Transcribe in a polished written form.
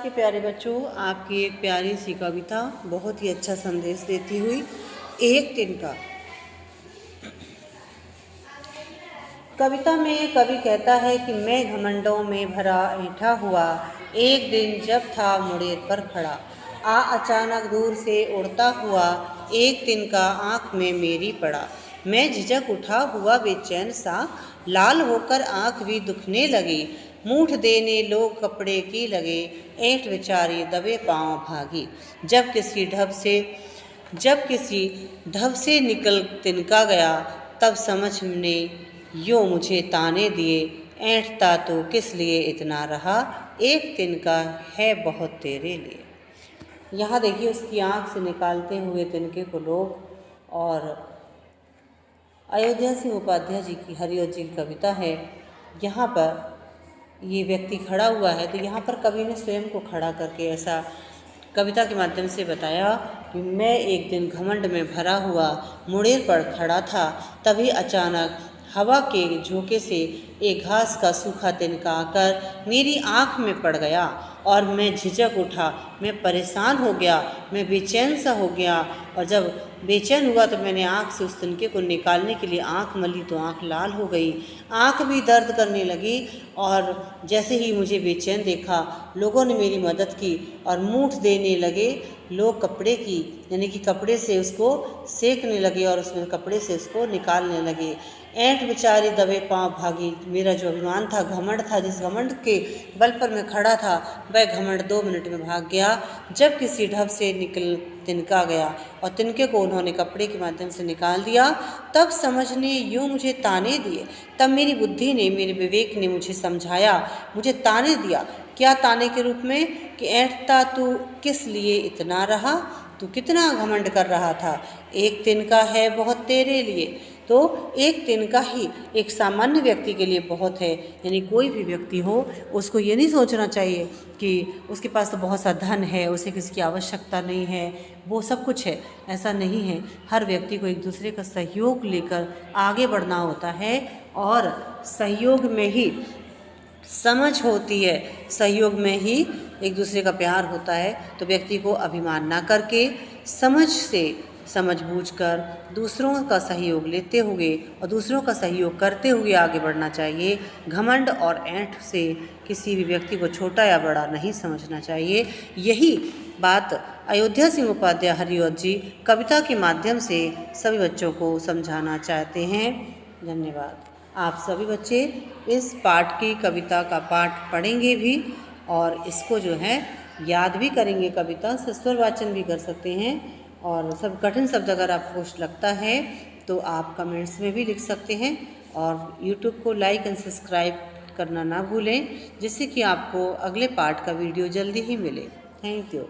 के प्यारे बच्चों, आपकी एक प्यारी सी कविता बहुत ही अच्छा संदेश देती हुई एक तिनका। कविता में कवि कहता है कि मैं घमंडों में भरा ऐंठा हुआ, एक दिन जब था मुड़ेर पर खड़ा, अचानक दूर से उड़ता हुआ एक तिनका आँख में मेरी पड़ा। मैं झिझक उठा हुआ बेचैन सा, लाल होकर आँख भी दुखने लगी। मूठ देने लोग कपड़े की लगे, ऐंठ बेचारी दबे पाँव भागी। जब किसी ढब से निकल तिनका गया, तब समझ ने यो मुझे ताने दिए। ऐंठता तो किस लिए इतना रहा, एक तिनका है बहुत तेरे लिए। यहाँ देखिए उसकी आँख से निकालते हुए तिनके को लोग, और अयोध्या सिंह उपाध्याय जी की हरिऔध जी की कविता है। यहाँ पर ये व्यक्ति खड़ा हुआ है, तो यहाँ पर कवि ने स्वयं को खड़ा करके ऐसा कविता के माध्यम से बताया कि मैं एक दिन घमंड में भरा हुआ मुड़ेर पर खड़ा था, तभी अचानक हवा के झोंके से एक घास का सूखा तिनका आकर मेरी आँख में पड़ गया और मैं झिझक उठा, मैं परेशान हो गया, मैं बेचैन सा हो गया। और जब बेचैन हुआ तो मैंने आँख से उस तिनके को निकालने के लिए आँख मली तो आँख लाल हो गई, आँख भी दर्द करने लगी। और जैसे ही मुझे बेचैन देखा, लोगों ने मेरी मदद की और मूठ देने लगे लोग कपड़े की, यानी कि कपड़े से उसको सेकने लगे और उसमें कपड़े से उसको निकालने लगे। ऐंठ बेचारी दबे पाँव भागी। मेरा जो अभिमान था, घमंड था, जिस घमंड के बल पर मैं खड़ा था, वह घमंड 2 मिनट में भाग गया। जब किसी ढब से निकल तिनका गया और तिनके को उन्होंने कपड़े के माध्यम से निकाल दिया, तब समझने यूँ मुझे ताने दिए। तब मेरी बुद्धि ने, मेरे विवेक ने मुझे समझाया, मुझे ताने दिया। क्या ताने के रूप में कि ऐंठता तू किस लिए इतना रहा, तू कितना घमंड कर रहा था, एक तिनका है बहुत तेरे लिए। तो एक तिनका ही एक सामान्य व्यक्ति के लिए बहुत है, यानी कोई भी व्यक्ति हो उसको ये नहीं सोचना चाहिए कि उसके पास तो बहुत सा धन है, उसे किसी की आवश्यकता नहीं है, वो सब कुछ है। ऐसा नहीं है। हर व्यक्ति को एक दूसरे का सहयोग लेकर आगे बढ़ना होता है और सहयोग में ही समझ होती है, सहयोग में ही एक दूसरे का प्यार होता है। तो व्यक्ति को अभिमान ना करके समझ बूझ कर दूसरों का सहयोग लेते हुए और दूसरों का सहयोग करते हुए आगे बढ़ना चाहिए। घमंड और ऐंठ से किसी भी व्यक्ति को छोटा या बड़ा नहीं समझना चाहिए। यही बात अयोध्या सिंह उपाध्याय हरिऔध जी कविता के माध्यम से सभी बच्चों को समझाना चाहते हैं। धन्यवाद। आप सभी बच्चे इस पाठ की कविता का पाठ पढ़ेंगे भी और इसको जो है याद भी करेंगे। कविता से स्वर वाचन भी कर सकते हैं। और सब कठिन शब्द अगर आपको कुछ लगता है तो आप कमेंट्स में भी लिख सकते हैं। और यूट्यूब को लाइक एंड सब्सक्राइब करना ना भूलें, जिससे कि आपको अगले पाठ का वीडियो जल्दी ही मिले। Thank you.